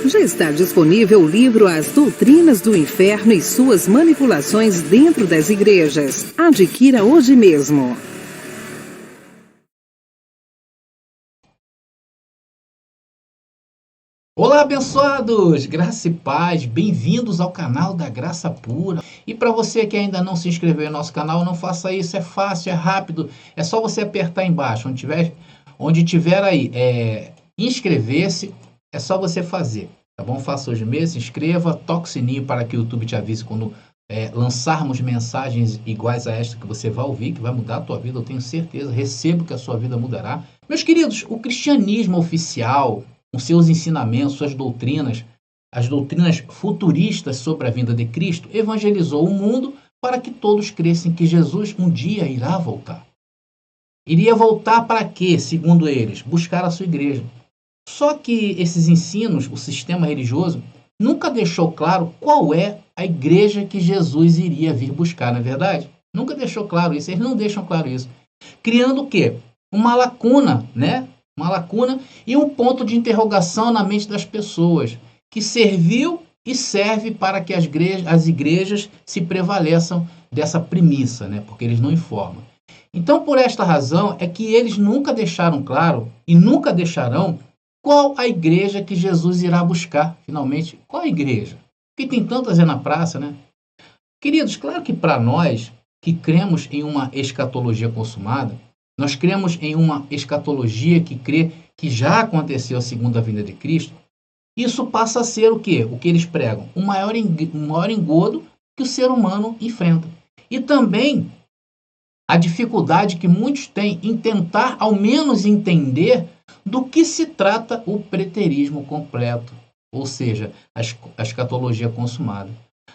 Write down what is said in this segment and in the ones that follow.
Já está disponível o livro As Doutrinas do Inferno e Suas Manipulações Dentro das Igrejas. Adquira hoje mesmo. Olá, abençoados! Graça e paz, bem-vindos ao canal da Graça Pura. E para você que ainda não se inscreveu no nosso canal, não faça isso, é fácil, é rápido, é só você apertar embaixo, onde tiver aí, inscrever-se, é só você fazer, tá bom? Faça hoje mesmo, se inscreva, toque o sininho para que o YouTube te avise quando lançarmos mensagens iguais a esta que você vai ouvir, que vai mudar a tua vida, eu tenho certeza, recebo que a sua vida mudará. Meus queridos, o cristianismo oficial, com seus ensinamentos, suas doutrinas, as doutrinas futuristas sobre a vinda de Cristo, evangelizou o mundo para que todos crescem que Jesus um dia irá voltar. Iria voltar para quê, segundo eles? Buscar a sua igreja. Só que esses ensinos, o sistema religioso, nunca deixou claro qual é a igreja que Jesus iria vir buscar, não é verdade? Nunca deixou claro isso, eles não deixam claro isso. Criando o quê? Uma lacuna, né? Uma lacuna e um ponto de interrogação na mente das pessoas, que serviu e serve para que as igrejas se prevaleçam dessa premissa, né? Porque eles não informam. Então, por esta razão, é que eles nunca deixaram claro e nunca deixarão qual a igreja que Jesus irá buscar, finalmente. Qual a igreja? Porque tem tantas na praça, né? Queridos, claro que para nós, que cremos em uma escatologia consumada, nós cremos em uma escatologia que crê que já aconteceu a segunda vinda de Cristo. Isso passa a ser o quê? O que eles pregam? O maior engodo que o ser humano enfrenta. E também a dificuldade que muitos têm em tentar, ao menos, entender do que se trata o preterismo completo, ou seja, a escatologia consumada.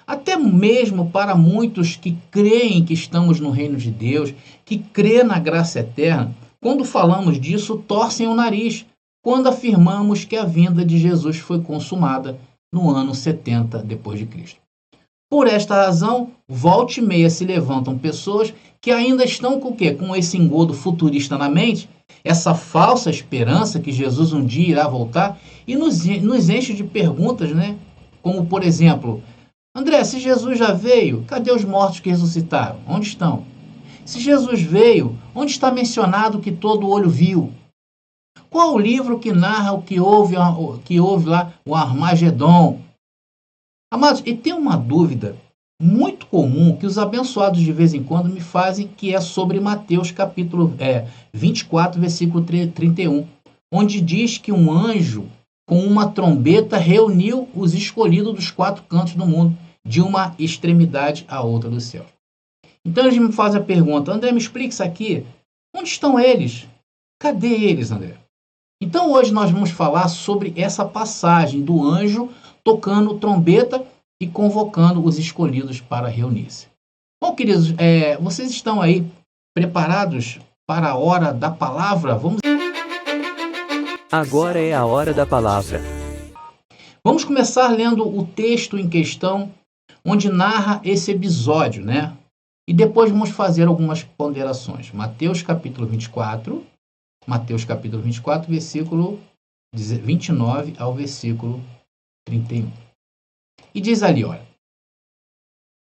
Até mesmo para muitos que creem que estamos no reino de Deus, que crê na graça eterna, quando falamos disso, torcem o nariz, quando afirmamos que a vinda de Jesus foi consumada no ano 70 depois de Cristo. Por esta razão, volta e meia se levantam pessoas que ainda estão com o quê? Com esse engodo futurista na mente, essa falsa esperança que Jesus um dia irá voltar, e nos enche de perguntas, né? Como, por exemplo, André, se Jesus já veio, cadê os mortos que ressuscitaram? Onde estão? Se Jesus veio, onde está mencionado que todo olho viu? Qual o livro que narra o que houve lá, o Armagedon? Amados, e tem uma dúvida muito comum que os abençoados de vez em quando me fazem, que é sobre Mateus capítulo 24, versículo 31, onde diz que um anjo com uma trombeta reuniu os escolhidos dos quatro cantos do mundo, de uma extremidade à outra do céu. Então eles me fazem a pergunta, André, me explica isso aqui. Onde estão eles? Cadê eles, André? Então hoje nós vamos falar sobre essa passagem do anjo tocando trombeta e convocando os escolhidos para reunir-se. Bom, queridos, vocês estão aí preparados para a hora da palavra? Agora é a hora da palavra. Vamos começar lendo o texto em questão, onde narra esse episódio, né? E depois vamos fazer algumas ponderações. Mateus capítulo 24, versículo 29 ao versículo 31. E diz ali, olha,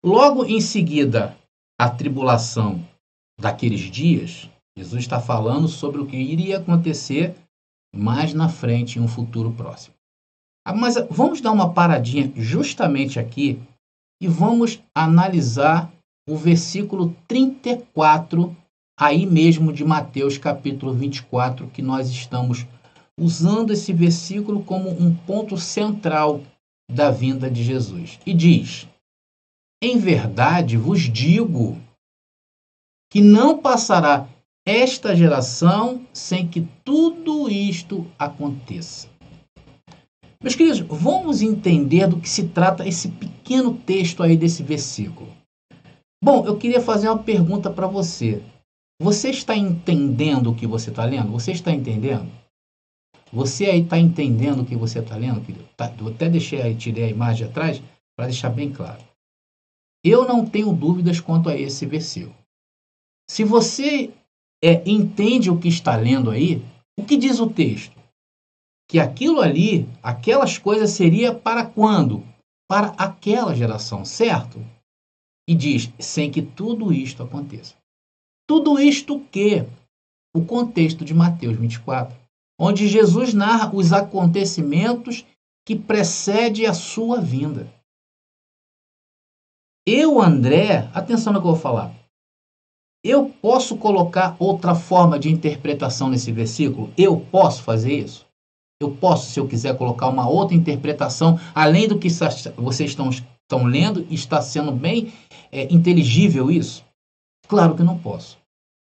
logo em seguida a tribulação daqueles dias, Jesus está falando sobre o que iria acontecer mais na frente, em um futuro próximo. Mas vamos dar uma paradinha justamente aqui e vamos analisar o versículo 34, aí mesmo de Mateus capítulo 24, que nós estamos usando esse versículo como um ponto central da vinda de Jesus. E diz, em verdade vos digo que não passará esta geração sem que tudo isto aconteça. Meus queridos, vamos entender do que se trata esse pequeno texto aí desse versículo. Bom, eu queria fazer uma pergunta para você. Você está entendendo o que você está lendo? Você está entendendo? Você aí está entendendo o que você está lendo? Eu até tirei a imagem atrás para deixar bem claro. Eu não tenho dúvidas quanto a esse versículo. Se você entende o que está lendo aí, o que diz o texto? que aquilo ali, aquelas coisas seria para quando? Para aquela geração, certo? E diz, sem que tudo isto aconteça. Tudo isto o quê? O contexto de Mateus 24, onde Jesus narra os acontecimentos que precedem a sua vinda. Eu, André, atenção no que eu vou falar. Eu posso colocar outra forma de interpretação nesse versículo? Eu posso fazer isso? Eu posso, se eu quiser, colocar uma outra interpretação, além do que vocês estão lendo, e está sendo bem inteligível isso? Claro que não posso.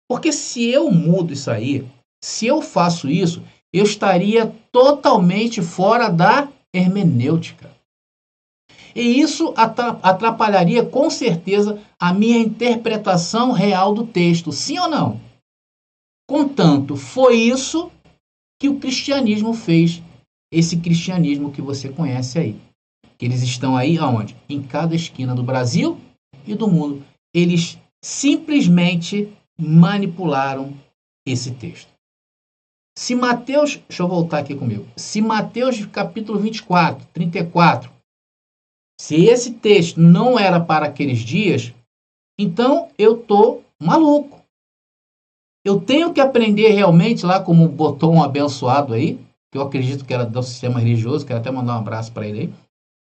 Porque se eu mudo isso aí, se eu faço isso, eu estaria totalmente fora da hermenêutica. E isso atrapalharia com certeza a minha interpretação real do texto, sim ou não? Contanto, foi isso que o cristianismo fez, esse cristianismo que você conhece aí. Eles estão aí aonde? Em cada esquina do Brasil e do mundo. Eles simplesmente manipularam esse texto. Se Mateus, deixa eu voltar aqui comigo. Se Mateus capítulo 24, 34, se esse texto não era para aqueles dias, então eu estou maluco. Eu tenho que aprender realmente lá, como botou um abençoado aí, que eu acredito que era do sistema religioso, quero até mandar um abraço para ele aí.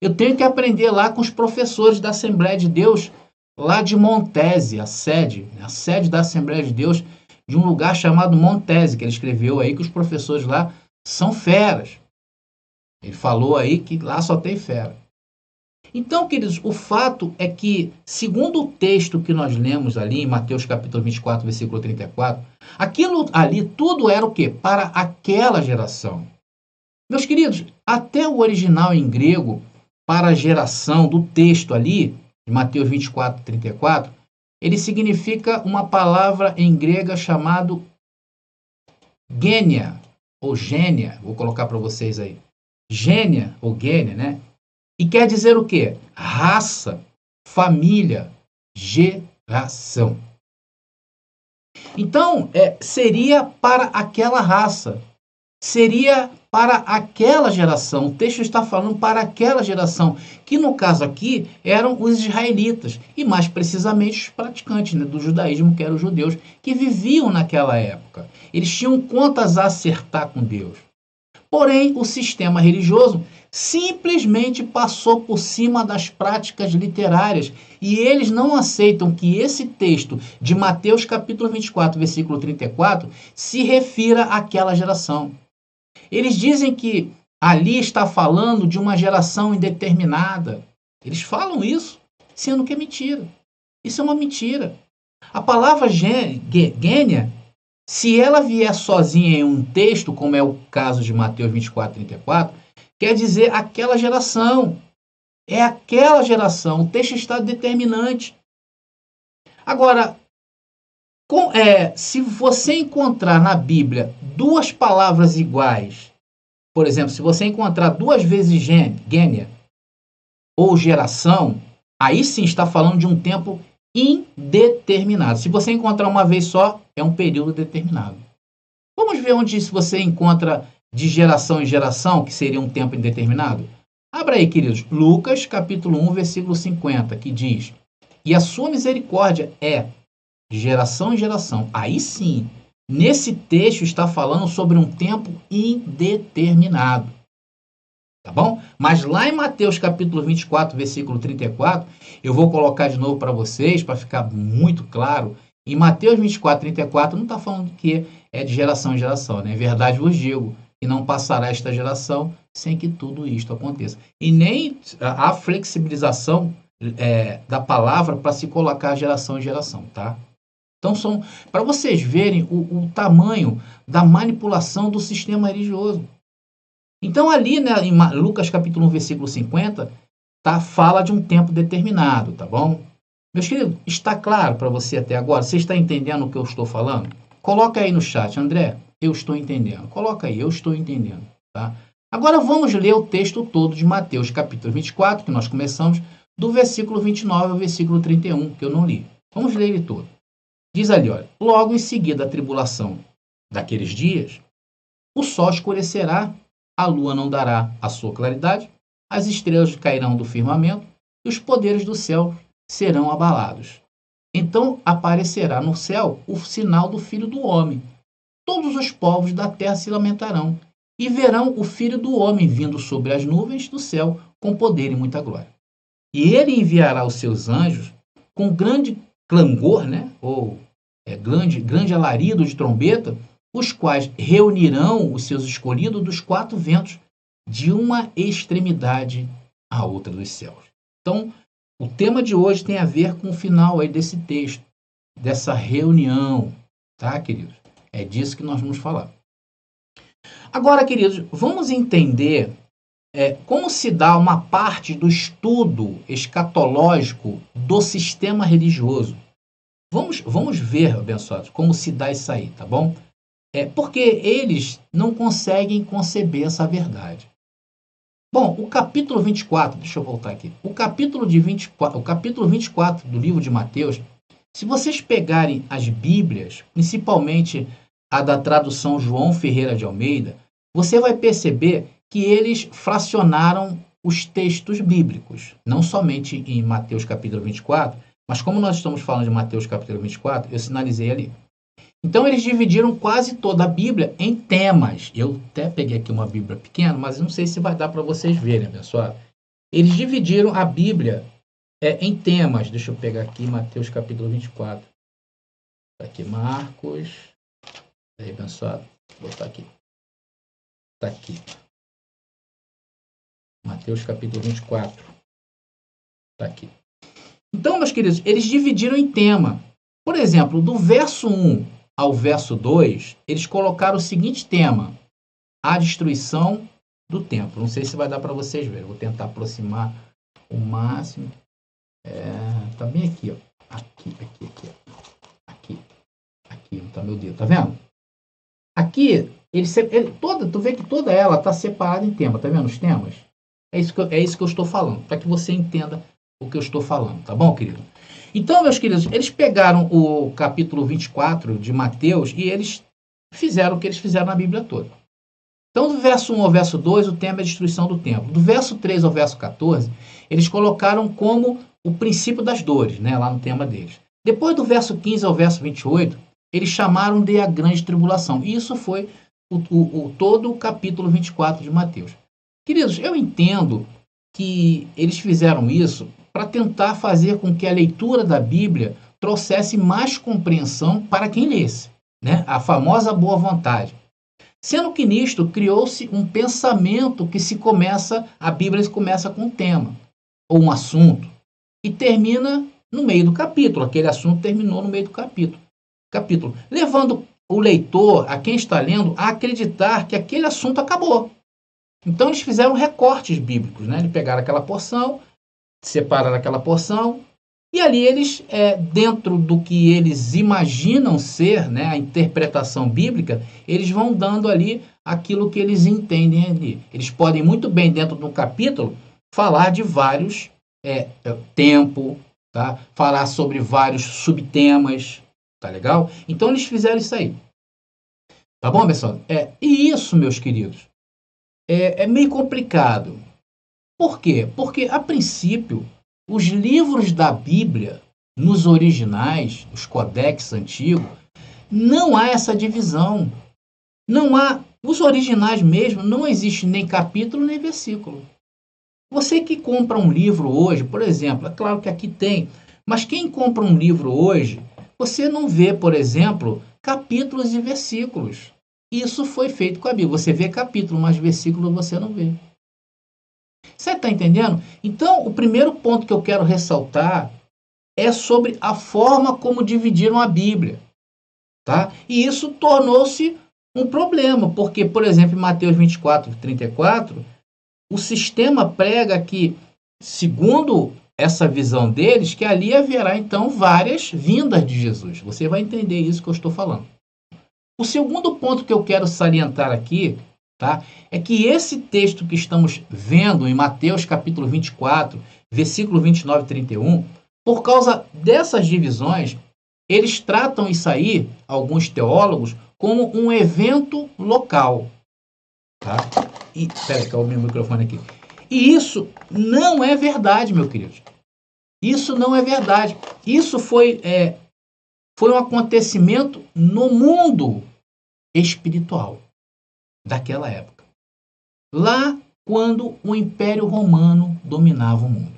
Eu tenho que aprender lá com os professores da Assembleia de Deus, lá de Montese, a sede da Assembleia de Deus, de um lugar chamado Montese, que ele escreveu aí que os professores lá são feras. Ele falou aí que lá só tem fera. Então, queridos, o fato é que, segundo o texto que nós lemos ali em Mateus capítulo 24, versículo 34, aquilo ali tudo era o quê? Para aquela geração. Meus queridos, até o original em grego, para a geração do texto ali, de Mateus 24, 34, ele significa uma palavra em grega chamada gênia, ou gênia, vou colocar para vocês aí. Gênia, ou gênia, né? E quer dizer o quê? Raça, família, geração. Então, seria para aquela raça. Seria para aquela geração. O texto está falando para aquela geração, que no caso aqui eram os israelitas, e mais precisamente os praticantes, né, do judaísmo, que eram os judeus, que viviam naquela época. Eles tinham contas a acertar com Deus. Porém, o sistema religioso simplesmente passou por cima das práticas literárias e eles não aceitam que esse texto de Mateus capítulo 24, versículo 34, se refira àquela geração. Eles dizem que ali está falando de uma geração indeterminada. Eles falam isso, sendo que é mentira. Isso é uma mentira. A palavra gênia, se ela vier sozinha em um texto, como é o caso de Mateus 24, 34, quer dizer aquela geração. É aquela geração. O texto está determinante. Agora, se você encontrar na Bíblia duas palavras iguais, por exemplo, se você encontrar duas vezes gênia ou geração, aí sim está falando de um tempo indeterminado. Se você encontrar uma vez só, é um período determinado. Vamos ver onde se você encontra de geração em geração, que seria um tempo indeterminado? Abra aí, queridos, Lucas, capítulo 1, versículo 50, que diz: e a sua misericórdia é de geração em geração. Aí sim, nesse texto está falando sobre um tempo indeterminado. Tá bom? Mas lá em Mateus capítulo 24, versículo 34, eu vou colocar de novo para vocês, para ficar muito claro. Em Mateus 24, 34, não está falando que é de geração em geração, né? Verdade vos digo, que não passará esta geração sem que tudo isto aconteça. E nem a flexibilização da palavra para se colocar geração em geração, tá? Então, são para vocês verem o tamanho da manipulação do sistema religioso. Então, ali, né, em Lucas capítulo 1, versículo 50, fala de um tempo determinado, tá bom? Meus queridos, está claro para você até agora? Você está entendendo o que eu estou falando? Coloca aí no chat, André, eu estou entendendo. Coloca aí, eu estou entendendo, tá? Agora vamos ler o texto todo de Mateus capítulo 24, que nós começamos, do versículo 29 ao versículo 31, que eu não li. Vamos ler ele todo. Diz ali, olha, logo em seguida a tribulação daqueles dias, o sol escurecerá, a lua não dará a sua claridade, as estrelas cairão do firmamento e os poderes do céu serão abalados. Então aparecerá no céu o sinal do Filho do Homem. Todos os povos da terra se lamentarão e verão o Filho do Homem vindo sobre as nuvens do céu com poder e muita glória. E ele enviará os seus anjos com grande clangor, ou grande alarido de trombeta, os quais reunirão os seus escolhidos dos quatro ventos, de uma extremidade à outra dos céus. Então, o tema de hoje tem a ver com o final aí desse texto, dessa reunião, tá, queridos? É disso que nós vamos falar. Agora, queridos, vamos entender como se dá uma parte do estudo escatológico do sistema religioso. Vamos ver, abençoados, como se dá isso aí, tá bom? Porque eles não conseguem conceber essa verdade. Bom, o capítulo 24, deixa eu voltar aqui. O capítulo 24 do livro de Mateus, se vocês pegarem as Bíblias, principalmente a da tradução João Ferreira de Almeida, você vai perceber que eles fracionaram os textos bíblicos, não somente em Mateus capítulo 24, mas como nós estamos falando de Mateus capítulo 24, eu sinalizei ali. Então eles dividiram quase toda a Bíblia em temas. Eu até peguei aqui uma Bíblia pequena, mas não sei se vai dar para vocês verem, pessoal. Eles dividiram a Bíblia em temas. Deixa eu pegar aqui Mateus capítulo 24. Tá aqui Marcos. Aí, abençoado. Vou botar aqui. Tá aqui. Mateus capítulo 24. Tá aqui. Então, meus queridos, eles dividiram em tema. Por exemplo, do verso 1 ao verso 2, eles colocaram o seguinte tema: a destruição do templo. Não sei se vai dar para vocês verem. Vou tentar aproximar o máximo. Tá bem aqui, ó. Aqui. Aqui, tá meu dedo, tá vendo? Aqui, tu vê que toda ela está separada em tema, tá vendo os temas? É isso que eu estou falando, para que você entenda o que eu estou falando, tá bom, querido? Então, meus queridos, eles pegaram o capítulo 24 de Mateus e eles fizeram o que eles fizeram na Bíblia toda. Então, do verso 1 ao verso 2, o tema é a destruição do templo. Do verso 3 ao verso 14, eles colocaram como o princípio das dores, lá no tema deles. Depois do verso 15 ao verso 28, eles chamaram de a grande tribulação. E isso foi todo o capítulo 24 de Mateus. Queridos, eu entendo que eles fizeram isso para tentar fazer com que a leitura da Bíblia trouxesse mais compreensão para quem lesse, a famosa boa vontade. Sendo que nisto criou-se um pensamento que a Bíblia começa com um tema, ou um assunto, e termina no meio do capítulo. Aquele assunto terminou no meio do capítulo, levando o leitor, a quem está lendo, a acreditar que aquele assunto acabou. Então eles fizeram recortes bíblicos, Eles pegaram aquela porção, separaram aquela porção, e ali eles, dentro do que eles imaginam ser, a interpretação bíblica, eles vão dando ali aquilo que eles entendem ali. Eles podem muito bem, dentro do capítulo, falar de vários tempos, tá? Falar sobre vários subtemas, tá legal? Então eles fizeram isso aí. Tá bom, pessoal? E isso, meus queridos, é meio complicado. Por quê? Porque, a princípio, os livros da Bíblia, nos originais, os codex antigos, não há essa divisão. Não há, os originais mesmo, não existe nem capítulo nem versículo. Você que compra um livro hoje, por exemplo, é claro que aqui tem, mas quem compra um livro hoje, você não vê, por exemplo, capítulos e versículos. Isso foi feito com a Bíblia. Você vê capítulo, mas versículo você não vê. Você está entendendo? Então, o primeiro ponto que eu quero ressaltar é sobre a forma como dividiram a Bíblia. Tá? E isso tornou-se um problema, porque, por exemplo, em Mateus 24, 34, o sistema prega que, segundo essa visão deles, que ali haverá, então, várias vindas de Jesus. Você vai entender isso que eu estou falando. O segundo ponto que eu quero salientar aqui, tá, é que esse texto que estamos vendo em Mateus capítulo 24, versículo 29 e 31, por causa dessas divisões, eles tratam isso aí, alguns teólogos, como um evento local. Tá? Espera, que é o meu microfone aqui. E isso não é verdade, meu querido. Isso não é verdade. Isso foi um acontecimento no mundo espiritual daquela época. Lá quando o Império Romano dominava o mundo.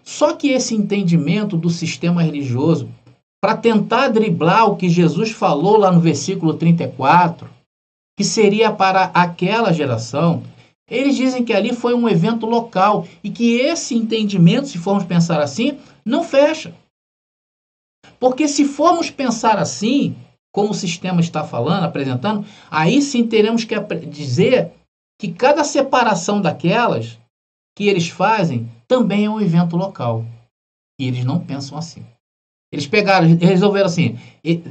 Só que esse entendimento do sistema religioso, para tentar driblar o que Jesus falou lá no versículo 34, que seria para aquela geração, eles dizem que ali foi um evento local e que esse entendimento, se formos pensar assim, não fecha. Porque se formos pensar assim, como o sistema está falando, apresentando, aí sim teremos que dizer que cada separação daquelas que eles fazem também é um evento local. E eles não pensam assim. Eles resolveram assim,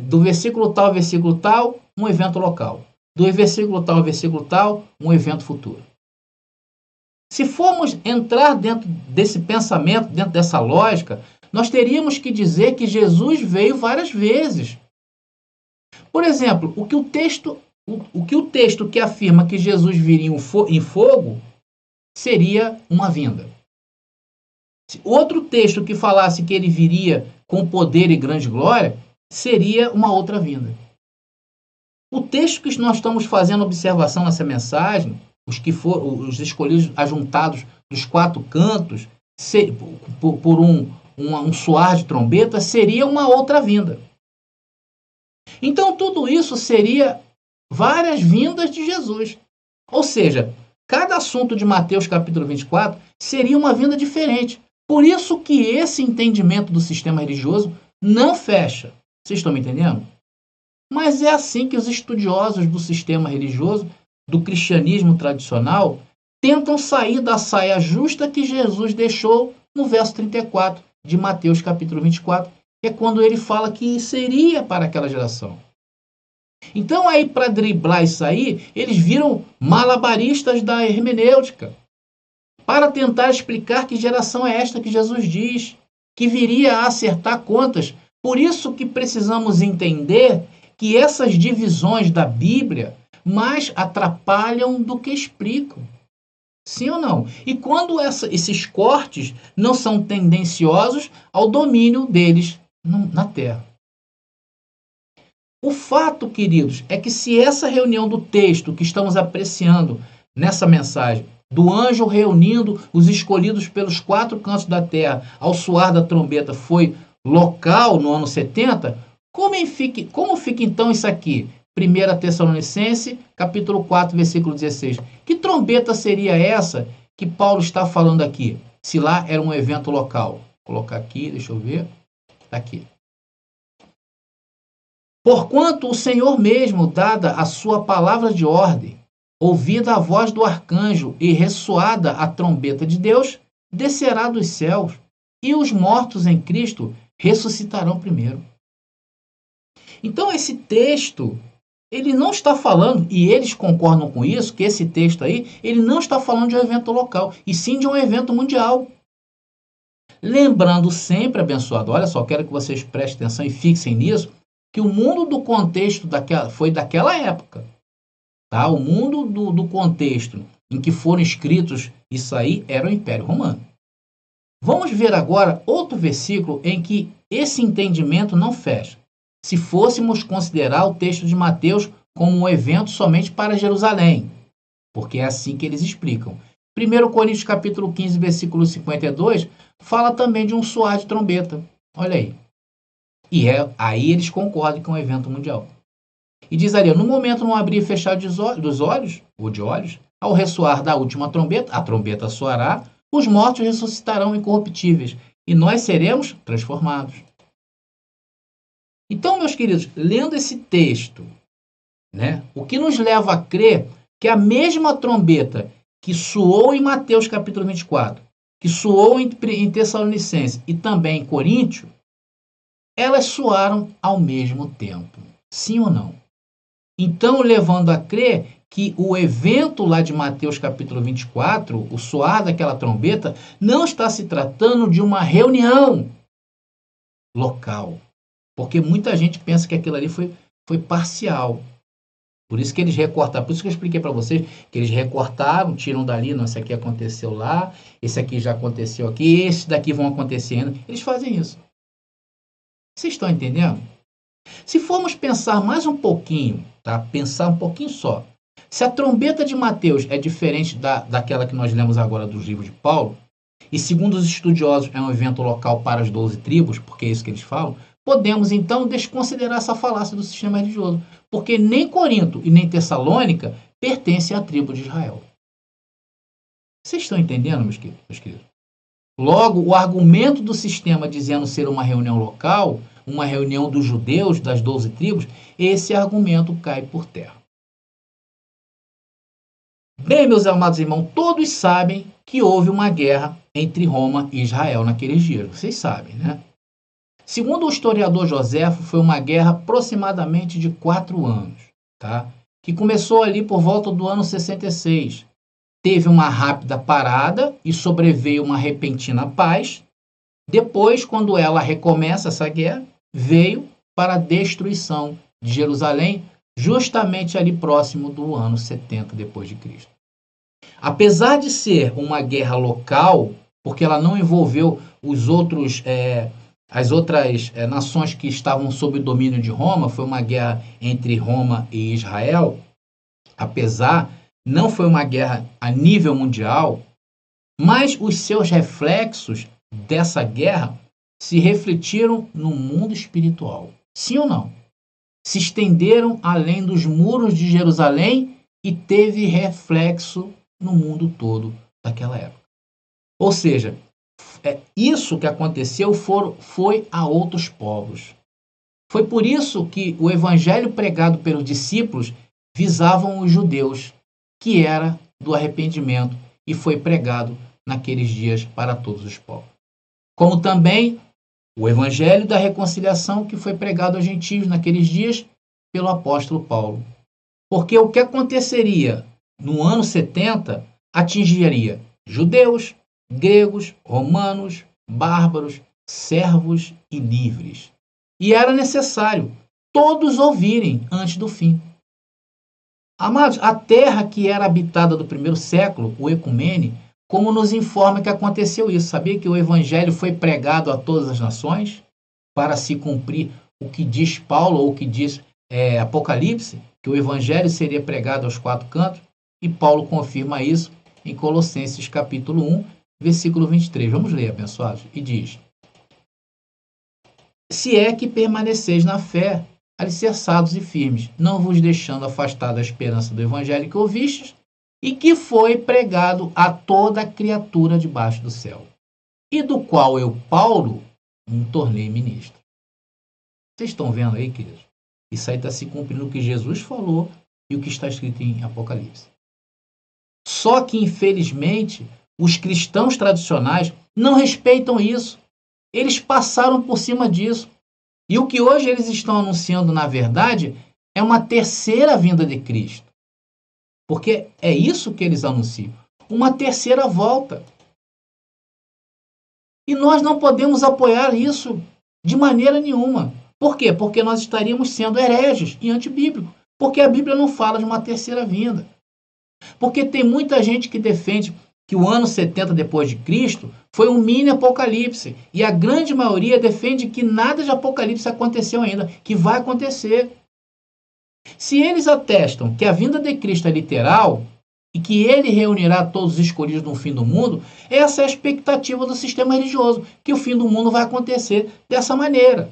do versículo tal ao versículo tal, um evento local. Do versículo tal ao versículo tal, um evento futuro. Se formos entrar dentro desse pensamento, dentro dessa lógica, nós teríamos que dizer que Jesus veio várias vezes. Por exemplo, o que o texto que afirma que Jesus viria em fogo seria uma vinda. Outro texto que falasse que ele viria com poder e grande glória seria uma outra vinda. O texto que nós estamos fazendo observação nessa mensagem, os escolhidos ajuntados dos quatro cantos, por um soar de trombeta, seria uma outra vinda. Então tudo isso seria várias vindas de Jesus. Ou seja, cada assunto de Mateus capítulo 24 seria uma vinda diferente. Por isso que esse entendimento do sistema religioso não fecha. Vocês estão me entendendo? Mas é assim que os estudiosos do sistema religioso, do cristianismo tradicional, tentam sair da saia justa que Jesus deixou no verso 34 de Mateus capítulo 24, que é quando ele fala que seria para aquela geração. Então aí, para driblar isso aí, eles viram malabaristas da hermenêutica, para tentar explicar que geração é esta que Jesus diz, que viria a acertar contas. Por isso que precisamos entender que essas divisões da Bíblia mais atrapalham do que explicam. Sim ou não? E quando esses cortes não são tendenciosos ao domínio deles na Terra. O fato, queridos, é que se essa reunião do texto que estamos apreciando nessa mensagem, do anjo reunindo os escolhidos pelos quatro cantos da terra ao soar da trombeta, foi local no ano 70, como fica então isso aqui? 1 Tessalonicenses, capítulo 4, versículo 16. Que trombeta seria essa que Paulo está falando aqui? Se lá era um evento local. Vou colocar aqui, deixa eu ver. Está aqui. Porquanto o Senhor mesmo, dada a sua palavra de ordem, ouvida a voz do arcanjo e ressoada a trombeta de Deus, descerá dos céus, e os mortos em Cristo ressuscitarão primeiro. Então esse texto, ele não está falando, e eles concordam com isso, que esse texto aí, ele não está falando de um evento local, e sim de um evento mundial. Lembrando sempre, abençoado, olha só, quero que vocês prestem atenção e fixem nisso, que o mundo do contexto foi daquela época. Tá? O mundo do contexto em que foram escritos isso aí era o Império Romano. Vamos ver agora outro versículo em que esse entendimento não fecha. Se fôssemos considerar o texto de Mateus como um evento somente para Jerusalém, porque é assim que eles explicam. 1 Coríntios capítulo 15, versículo 52, fala também de um soar de trombeta. Olha aí. E aí eles concordam que é um evento mundial. E diz ali, no momento não abrir e fechar dos olhos, ou de olhos, ao ressoar da última trombeta, a trombeta soará, os mortos ressuscitarão incorruptíveis, e nós seremos transformados. Então, meus queridos, lendo esse texto, né, o que nos leva a crer que a mesma trombeta que soou em Mateus capítulo 24, que soou em Tessalonicenses e também em Coríntio, elas soaram ao mesmo tempo. Sim ou não? Então, levando a crer que o evento lá de Mateus capítulo 24, o soar daquela trombeta, não está se tratando de uma reunião local. Porque muita gente pensa que aquilo ali foi parcial. Por isso que eles recortaram, por isso que eu expliquei para vocês que eles recortaram, tiram dali, não, esse aqui aconteceu lá, esse aqui já aconteceu aqui, esses daqui vão acontecendo. Eles fazem isso. Vocês estão entendendo? Se formos pensar mais um pouquinho, tá? Pensar um pouquinho só. Se a trombeta de Mateus é diferente daquela que nós lemos agora dos livros de Paulo, e segundo os estudiosos é um evento local para as 12 tribos, porque é isso que eles falam, podemos então desconsiderar essa falácia do sistema religioso, porque nem Corinto e nem Tessalônica pertencem à tribo de Israel. Vocês estão entendendo, meus queridos? Logo, o argumento do sistema dizendo ser uma reunião local, uma reunião dos judeus, das 12 tribos, esse argumento cai por terra. Bem, meus amados irmãos, todos sabem que houve uma guerra entre Roma e Israel naqueles dias. Vocês sabem, né? Segundo o historiador Joséfo, foi uma guerra aproximadamente de 4 anos, tá? Que começou ali por volta do ano 66. Teve uma rápida parada e sobreveio uma repentina paz. Depois, quando ela recomeça essa guerra, veio para a destruição de Jerusalém, justamente ali próximo do ano 70 depois de Cristo. Apesar de ser uma guerra local, porque ela não envolveu as outras nações que estavam sob o domínio de Roma, foi uma guerra entre Roma e Israel, apesar, não foi uma guerra a nível mundial, mas os seus reflexos dessa guerra se refletiram no mundo espiritual. Sim ou não? Se estenderam além dos muros de Jerusalém e teve reflexo no mundo todo daquela época. Ou seja, isso que aconteceu foi a outros povos. Foi por isso que o evangelho pregado pelos discípulos visavam os judeus, que era do arrependimento, e foi pregado naqueles dias para todos os povos. Como também o evangelho da reconciliação que foi pregado aos gentios naqueles dias pelo apóstolo Paulo. Porque o que aconteceria no ano 70 atingiria judeus, gregos, romanos, bárbaros, servos e livres. E era necessário todos ouvirem antes do fim. Amados, a terra que era habitada do primeiro século, o ecumene, como nos informa que aconteceu isso? Sabia que o evangelho foi pregado a todas as nações para se cumprir o que diz Paulo ou o que diz Apocalipse, que o evangelho seria pregado aos 4 cantos? E Paulo confirma isso em Colossenses capítulo 1, versículo 23. Vamos ler, abençoados. E diz: se é que permaneceis na fé, alicerçados e firmes, não vos deixando afastar da esperança do evangelho que ouvistes, e que foi pregado a toda criatura debaixo do céu, e do qual eu, Paulo, me tornei ministro. Vocês estão vendo aí, queridos? Isso aí está se cumprindo o que Jesus falou e o que está escrito em Apocalipse. Só que, infelizmente, os cristãos tradicionais não respeitam isso. Eles passaram por cima disso. E o que hoje eles estão anunciando, na verdade, é uma terceira vinda de Cristo. Porque é isso que eles anunciam. Uma terceira volta. E nós não podemos apoiar isso de maneira nenhuma. Por quê? Porque nós estaríamos sendo hereges e antibíblicos. Porque a Bíblia não fala de uma terceira vinda. Porque tem muita gente que defende que o ano 70 depois de Cristo foi um mini apocalipse. E a grande maioria defende que nada de apocalipse aconteceu ainda, que vai acontecer. Se eles atestam que a vinda de Cristo é literal e que ele reunirá todos os escolhidos no fim do mundo, essa é a expectativa do sistema religioso, que o fim do mundo vai acontecer dessa maneira.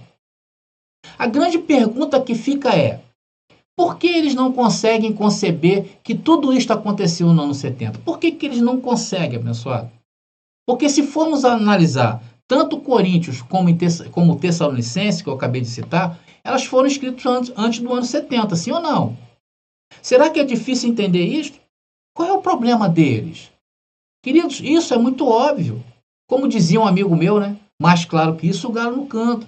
A grande pergunta que fica é: por que eles não conseguem conceber que tudo isto aconteceu no ano 70? Por que eles não conseguem, abençoado? Porque se formos analisar tanto Coríntios como Tessalonicenses, que eu acabei de citar, elas foram escritas antes do ano 70, sim ou não? Será que é difícil entender isto? Qual é o problema deles? Queridos, isso é muito óbvio. Como dizia um amigo meu, né? Mais claro que isso, o galo não canta.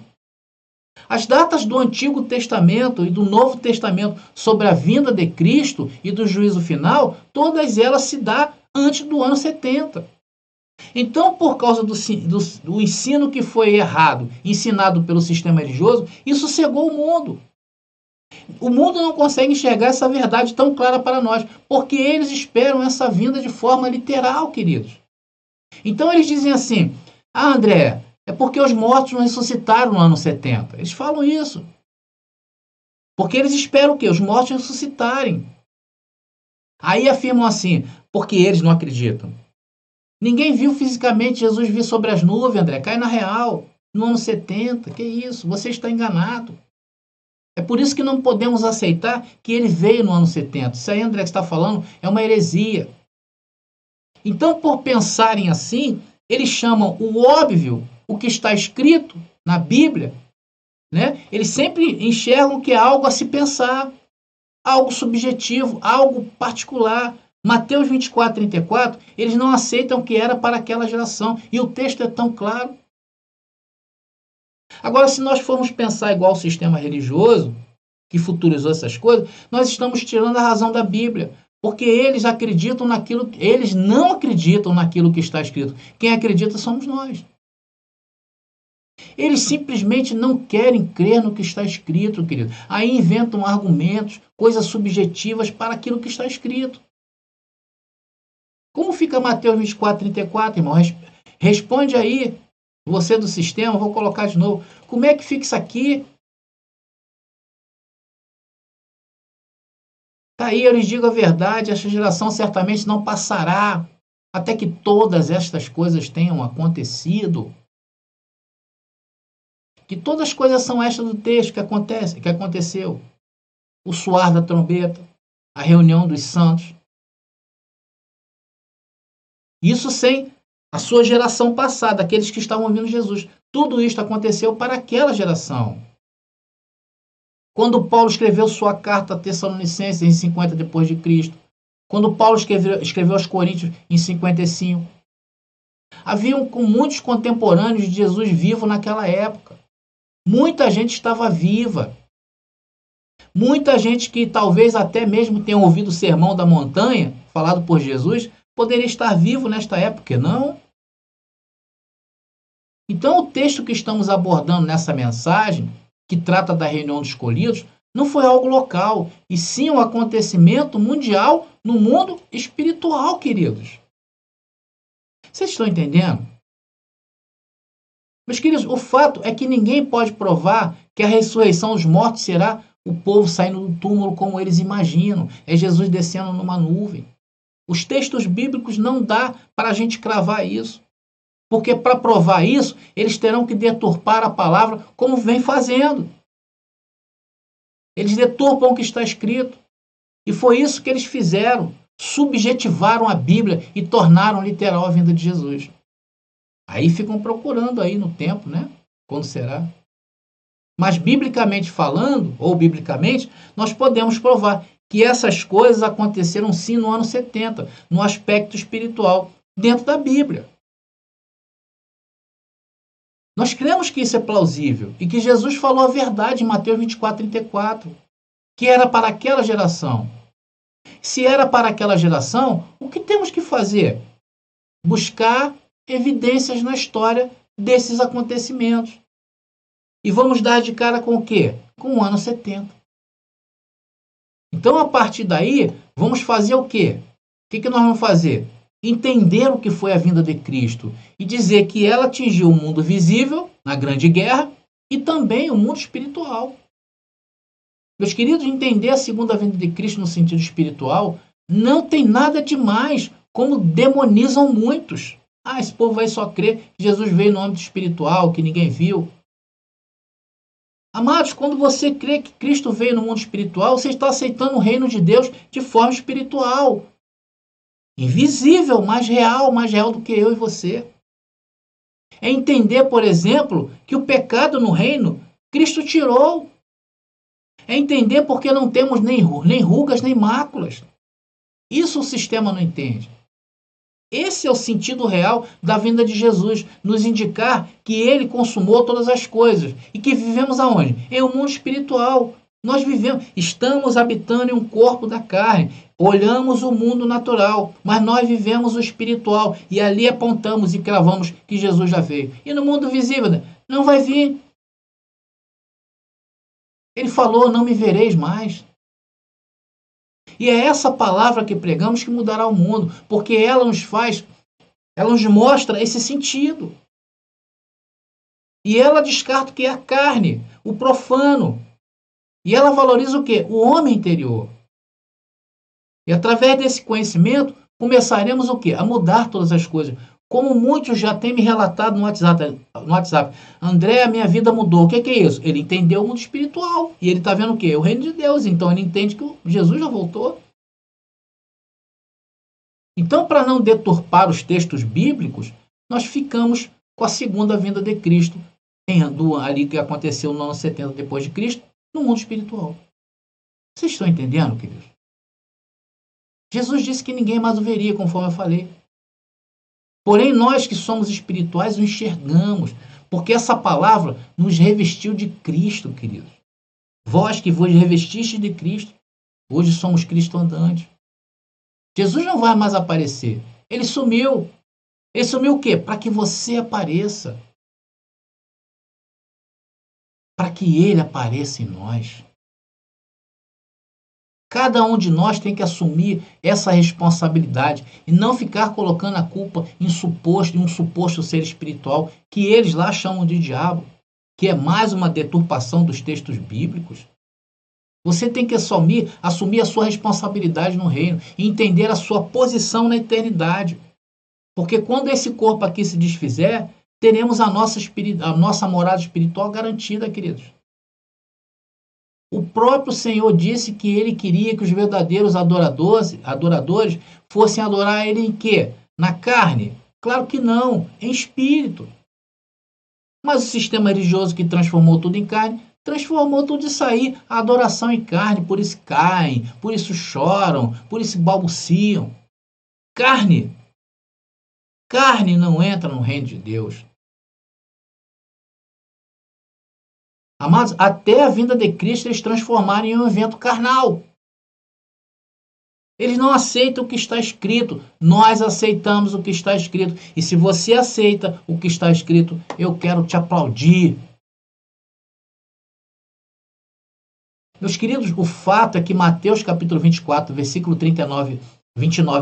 As datas do Antigo Testamento e do Novo Testamento sobre a vinda de Cristo e do juízo final, todas elas se dão antes do ano 70. Então, por causa do ensino que foi errado, ensinado pelo sistema religioso, isso cegou o mundo. O mundo não consegue enxergar essa verdade tão clara para nós, porque eles esperam essa vinda de forma literal, queridos. Então eles dizem assim: ah, André, é porque os mortos não ressuscitaram no ano 70. Eles falam isso. Porque eles esperam o quê? Os mortos ressuscitarem. Aí afirmam assim, porque eles não acreditam. Ninguém viu fisicamente Jesus vir sobre as nuvens, André. Cai na real. No ano 70. Que isso? Você está enganado. É por isso que não podemos aceitar que ele veio no ano 70. Isso aí, André, que está falando, é uma heresia. Então, por pensarem assim, eles chamam o óbvio, o que está escrito na Bíblia, né? Eles sempre enxergam que é algo a se pensar, algo subjetivo, algo particular. Mateus 24, 34, eles não aceitam que era para aquela geração. E o texto é tão claro. Agora, se nós formos pensar igual o sistema religioso, que futurizou essas coisas, nós estamos tirando a razão da Bíblia. Porque eles acreditam naquilo, eles não acreditam naquilo que está escrito. Quem acredita somos nós. Eles simplesmente não querem crer no que está escrito, querido. Aí inventam argumentos, coisas subjetivas para aquilo que está escrito. Como fica Mateus 24, 34, irmão? Responde aí, você do sistema, vou colocar de novo. Como é que fica isso aqui? Aí eu lhes digo a verdade, esta geração certamente não passará até que todas estas coisas tenham acontecido. Que todas as coisas são estas do texto que aconteceu. O soar da trombeta, a reunião dos santos. Isso sem a sua geração passada, aqueles que estavam ouvindo Jesus. Tudo isso aconteceu para aquela geração. Quando Paulo escreveu sua carta a Tessalonicenses em 50 depois de Cristo, quando Paulo escreveu aos Coríntios em 55, haviam com muitos contemporâneos de Jesus vivo naquela época. Muita gente estava viva. Muita gente que talvez até mesmo tenha ouvido o Sermão da Montanha, falado por Jesus, poderia estar vivo nesta época, não? Então o texto que estamos abordando nessa mensagem, que trata da reunião dos escolhidos, não foi algo local, e sim um acontecimento mundial no mundo espiritual, queridos. Vocês estão entendendo? Meus queridos, o fato é que ninguém pode provar que a ressurreição dos mortos será o povo saindo do túmulo como eles imaginam. É Jesus descendo numa nuvem. Os textos bíblicos não dá para a gente cravar isso. Porque para provar isso, eles terão que deturpar a palavra como vem fazendo. Eles deturpam o que está escrito. E foi isso que eles fizeram. Subjetivaram a Bíblia e tornaram literal a vinda de Jesus. Aí ficam procurando aí no tempo, né? Quando será? Mas biblicamente falando, ou biblicamente, nós podemos provar que essas coisas aconteceram sim no ano 70, no aspecto espiritual, dentro da Bíblia. Nós cremos que isso é plausível e que Jesus falou a verdade em Mateus 24, 34, que era para aquela geração. Se era para aquela geração, o que temos que fazer? Buscar evidências na história desses acontecimentos. E vamos dar de cara com o quê? Com o ano 70. Então, a partir daí, vamos fazer o quê? O que nós vamos fazer? Entender o que foi a vinda de Cristo e dizer que ela atingiu o mundo visível, na Grande Guerra, e também o mundo espiritual. Meus queridos, entender a segunda vinda de Cristo no sentido espiritual não tem nada demais, como demonizam muitos. Ah, esse povo vai só crer que Jesus veio no âmbito espiritual, que ninguém viu. Amados, quando você crê que Cristo veio no mundo espiritual, você está aceitando o reino de Deus de forma espiritual. Invisível, mais real do que eu e você. É entender, por exemplo, que o pecado no reino, Cristo tirou. É entender porque não temos nem rugas, nem máculas. Isso o sistema não entende. Esse é o sentido real da vinda de Jesus, nos indicar que ele consumou todas as coisas e que vivemos aonde? Em um mundo espiritual. Nós estamos habitando em um corpo da carne, olhamos o mundo natural, mas nós vivemos o espiritual e ali apontamos e cravamos que Jesus já veio. E no mundo visível, não vai vir. Ele falou, não me vereis mais. E é essa palavra que pregamos que mudará o mundo, porque ela nos mostra esse sentido. E ela descarta o que é a carne, o profano. E ela valoriza o quê? O homem interior. E através desse conhecimento, começaremos o quê? A mudar todas as coisas. Como muitos já têm me relatado no WhatsApp. André, a minha vida mudou. O que é isso? Ele entendeu o mundo espiritual. E ele está vendo o quê? O reino de Deus. Então ele entende que Jesus já voltou. Então, para não deturpar os textos bíblicos, nós ficamos com a segunda vinda de Cristo, ali que aconteceu no ano 70 depois de Cristo, no mundo espiritual. Vocês estão entendendo, queridos? Jesus disse que ninguém mais o veria, conforme eu falei. Porém, nós que somos espirituais o enxergamos, porque essa palavra nos revestiu de Cristo, queridos. Vós que vos revestiste de Cristo, hoje somos Cristo andantes. Jesus não vai mais aparecer. Ele sumiu. Ele sumiu o quê? Para que você apareça. Para que ele apareça em nós. Cada um de nós tem que assumir essa responsabilidade e não ficar colocando a culpa em um suposto ser espiritual que eles lá chamam de diabo, que é mais uma deturpação dos textos bíblicos. Você tem que assumir a sua responsabilidade no reino e entender a sua posição na eternidade. Porque quando esse corpo aqui se desfizer, teremos a nossa morada espiritual garantida, queridos. O próprio Senhor disse que ele queria que os verdadeiros adoradores fossem adorar ele em quê? Na carne? Claro que não, em espírito. Mas o sistema religioso que transformou tudo em carne, transformou tudo isso aí, a adoração em carne, por isso caem, por isso choram, por isso balbuciam. Carne não entra no reino de Deus. Amados, até a vinda de Cristo eles transformaram em um evento carnal. Eles não aceitam o que está escrito. Nós aceitamos o que está escrito. E se você aceita o que está escrito, eu quero te aplaudir. Meus queridos, o fato é que Mateus capítulo 24, versículo 29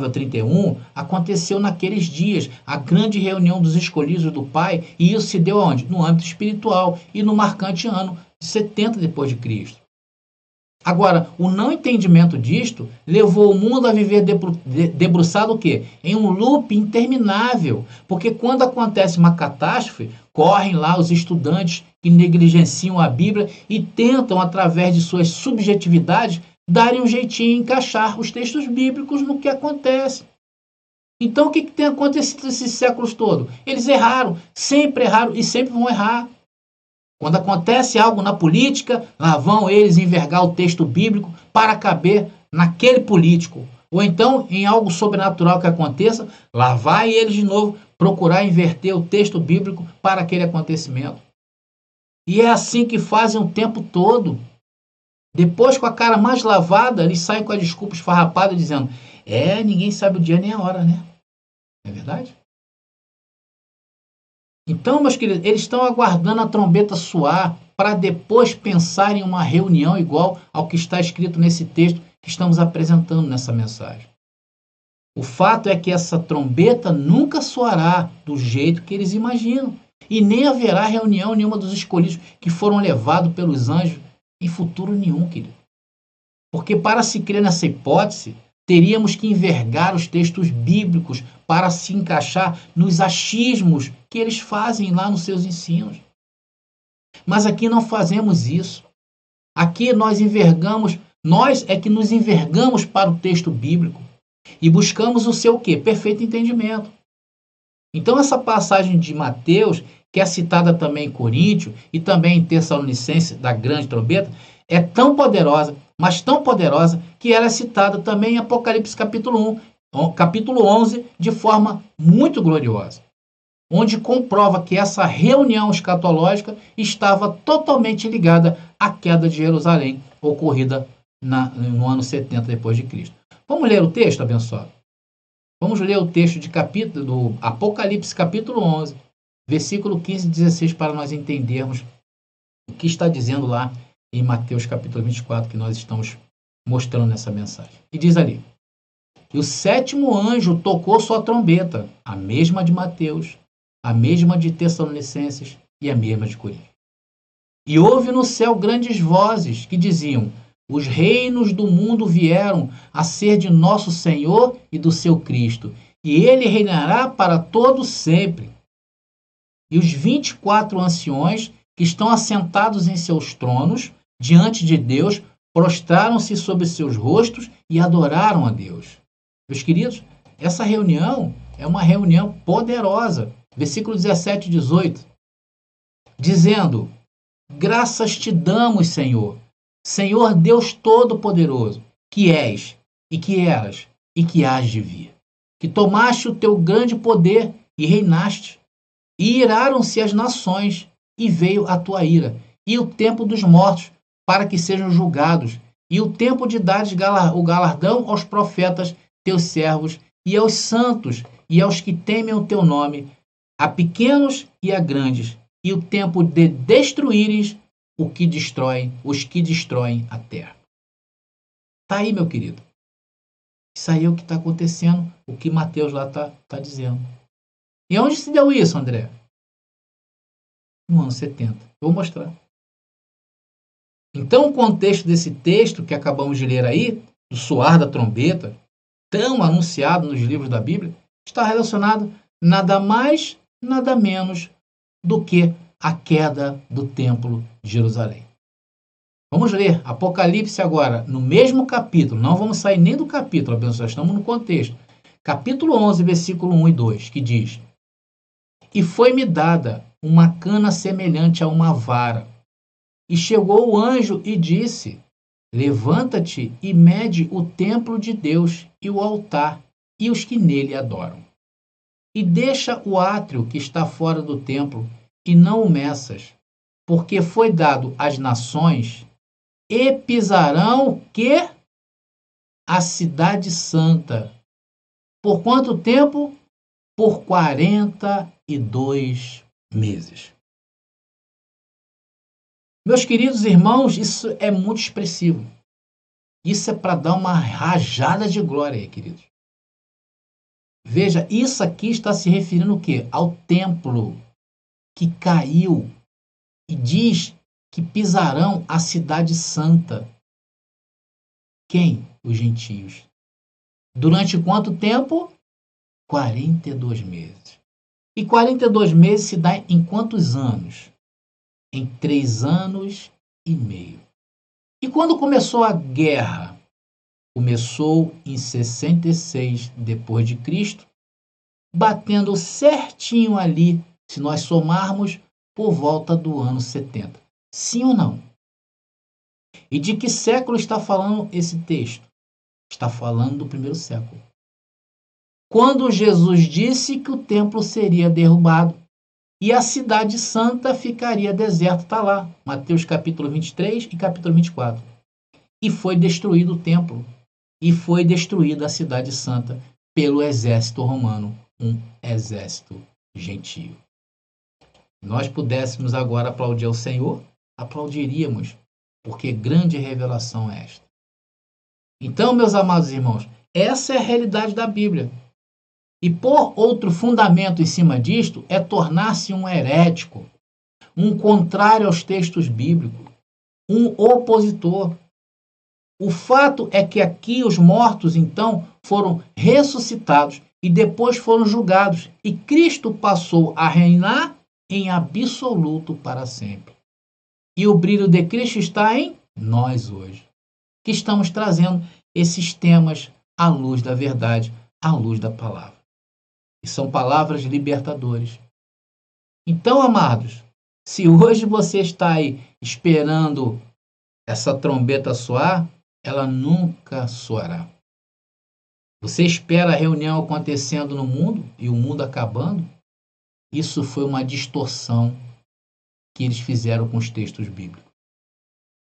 ao 31, aconteceu naqueles dias, a grande reunião dos escolhidos do Pai, e isso se deu aonde? No âmbito espiritual e no marcante ano de 70 depois de Cristo. Agora, o não entendimento disto levou o mundo a viver debruçado o quê? Em um loop interminável, porque quando acontece uma catástrofe, correm lá os estudantes que negligenciam a Bíblia e tentam, através de suas subjetividades, darem um jeitinho em encaixar os textos bíblicos no que acontece. Então, o que tem acontecido esses séculos todos? Eles erraram e sempre vão errar. Quando acontece algo na política, lá vão eles envergar o texto bíblico para caber naquele político. Ou então, em algo sobrenatural que aconteça, lá vai eles de novo procurar inverter o texto bíblico para aquele acontecimento. E é assim que fazem o tempo todo. Depois, com a cara mais lavada, eles saem com a desculpa esfarrapada, dizendo: ninguém sabe o dia nem a hora, né? Não é verdade? Então, meus queridos, eles estão aguardando a trombeta soar para depois pensar em uma reunião igual ao que está escrito nesse texto que estamos apresentando nessa mensagem. O fato é que essa trombeta nunca soará do jeito que eles imaginam. E nem haverá reunião nenhuma dos escolhidos que foram levados pelos anjos em futuro nenhum, querido. Porque para se crer nessa hipótese, teríamos que envergar os textos bíblicos para se encaixar nos achismos que eles fazem lá nos seus ensinos. Mas aqui não fazemos isso. Aqui nós é que nos envergamos para o texto bíblico e buscamos o seu quê? Perfeito entendimento. Então essa passagem de Mateus, que é citada também em Coríntios e também em Tessalonicenses, da grande trombeta, é tão poderosa, mas tão poderosa, que ela é citada também em Apocalipse capítulo 11, de forma muito gloriosa, onde comprova que essa reunião escatológica estava totalmente ligada à queda de Jerusalém, ocorrida no ano 70 depois de Cristo. Vamos ler o texto, abençoado? Vamos ler o texto do Apocalipse capítulo 11, versículo 15 e 16, para nós entendermos o que está dizendo lá em Mateus capítulo 24, que nós estamos mostrando nessa mensagem. E diz ali: e o sétimo anjo tocou sua trombeta, a mesma de Mateus, a mesma de Tessalonicenses e a mesma de Coríntios. E houve no céu grandes vozes que diziam: os reinos do mundo vieram a ser de nosso Senhor e do seu Cristo, e ele reinará para todo sempre. E os 24 anciões que estão assentados em seus tronos, diante de Deus, prostraram-se sobre seus rostos e adoraram a Deus. Meus queridos, essa reunião é uma reunião poderosa. Versículo 17 e 18. Dizendo: graças te damos, Senhor, Senhor Deus Todo-Poderoso, que és, e que eras, e que hás de vir, que tomaste o teu grande poder e reinaste. E iraram-se as nações, e veio a tua ira, e o tempo dos mortos, para que sejam julgados, e o tempo de dares o galardão aos profetas, teus servos, e aos santos, e aos que temem o teu nome, a pequenos e a grandes, e o tempo de destruíres os que destroem a terra. Está aí, meu querido. Isso aí é o que está acontecendo, o que Mateus lá está dizendo. E onde se deu isso, André? No ano 70. Vou mostrar. Então, o contexto desse texto que acabamos de ler aí, do soar da trombeta, tão anunciado nos livros da Bíblia, está relacionado nada mais, nada menos do que a queda do Templo de Jerusalém. Vamos ler Apocalipse agora, no mesmo capítulo, não vamos sair nem do capítulo, abençoados, estamos no contexto. Capítulo 11, versículo 1 e 2, que diz: e foi-me dada uma cana semelhante a uma vara, e chegou o anjo e disse: levanta-te e mede o templo de Deus e o altar e os que nele adoram. E deixa o átrio que está fora do templo, e não o meças, porque foi dado às nações, e pisarão o quê? A cidade santa. Por quanto tempo? Por 42 meses. Meus queridos irmãos, isso é muito expressivo. Isso é para dar uma rajada de glória aí, queridos. Veja, isso aqui está se referindo o quê? Ao templo que caiu e diz que pisarão a cidade santa. Quem? Os gentios. Durante quanto tempo? 42 meses. E 42 meses se dá em quantos anos? Em 3 anos e meio. E quando começou a guerra? Começou em 66 depois de Cristo, batendo certinho ali, se nós somarmos, por volta do ano 70. Sim ou não? E de que século está falando esse texto? Está falando do primeiro século. Quando Jesus disse que o templo seria derrubado e a cidade santa ficaria deserta, está lá, Mateus capítulo 23 e capítulo 24. E foi destruído o templo, e foi destruída a cidade santa pelo exército romano, um exército gentio. Nós pudéssemos agora aplaudir ao Senhor, aplaudiríamos, porque grande revelação é esta. Então, meus amados irmãos, essa é a realidade da Bíblia. E pôr outro fundamento em cima disto é tornar-se um herético, um contrário aos textos bíblicos, um opositor. O fato é que aqui os mortos, então, foram ressuscitados e depois foram julgados, e Cristo passou a reinar em absoluto para sempre. E o brilho de Cristo está em nós hoje, que estamos trazendo esses temas à luz da verdade, à luz da palavra. E são palavras libertadoras. Então, amados, se hoje você está aí esperando essa trombeta soar, ela nunca soará. Você espera a reunião acontecendo no mundo e o mundo acabando? Isso foi uma distorção que eles fizeram com os textos bíblicos.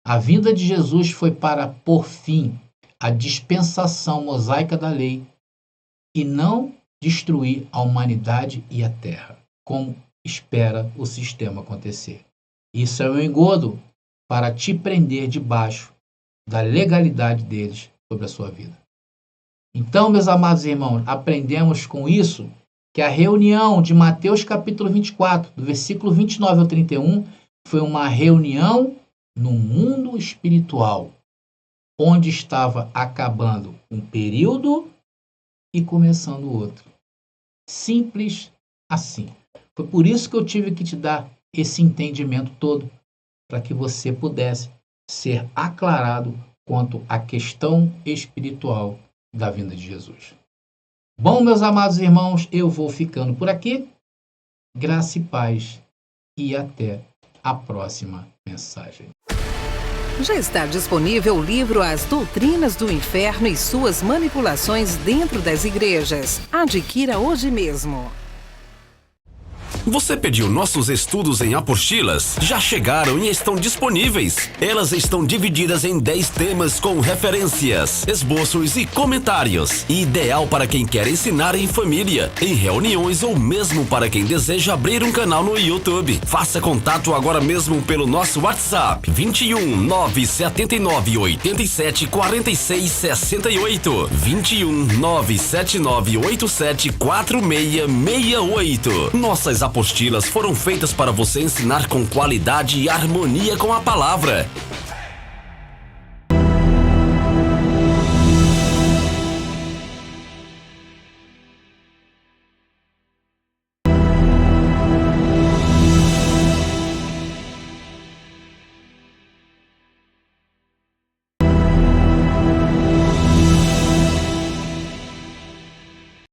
A vinda de Jesus foi para pôr fim à dispensação mosaica da lei e não destruir a humanidade e a terra, como espera o sistema acontecer. Isso é um engodo, para te prender debaixo da legalidade deles sobre a sua vida. Então, meus amados irmãos, aprendemos com isso que a reunião de Mateus capítulo 24, do versículo 29 ao 31, foi uma reunião no mundo espiritual, onde estava acabando um período e começando outro. Simples assim. Foi por isso que eu tive que te dar esse entendimento todo, para que você pudesse ser aclarado quanto à questão espiritual da vinda de Jesus. Bom, meus amados irmãos, eu vou ficando por aqui. Graça e paz e até a próxima mensagem. Já está disponível o livro As Doutrinas do Inferno e Suas Manipulações Dentro das Igrejas. Adquira hoje mesmo. Você pediu nossos estudos em apostilas? Já chegaram e estão disponíveis. Elas estão divididas em 10 temas com referências, esboços e comentários. Ideal para quem quer ensinar em família, em reuniões ou mesmo para quem deseja abrir um canal no YouTube. Faça contato agora mesmo pelo nosso WhatsApp 21 979 87 46 68 21 979 87 4668. Nossas apostilas foram feitas para você ensinar com qualidade e harmonia com a palavra.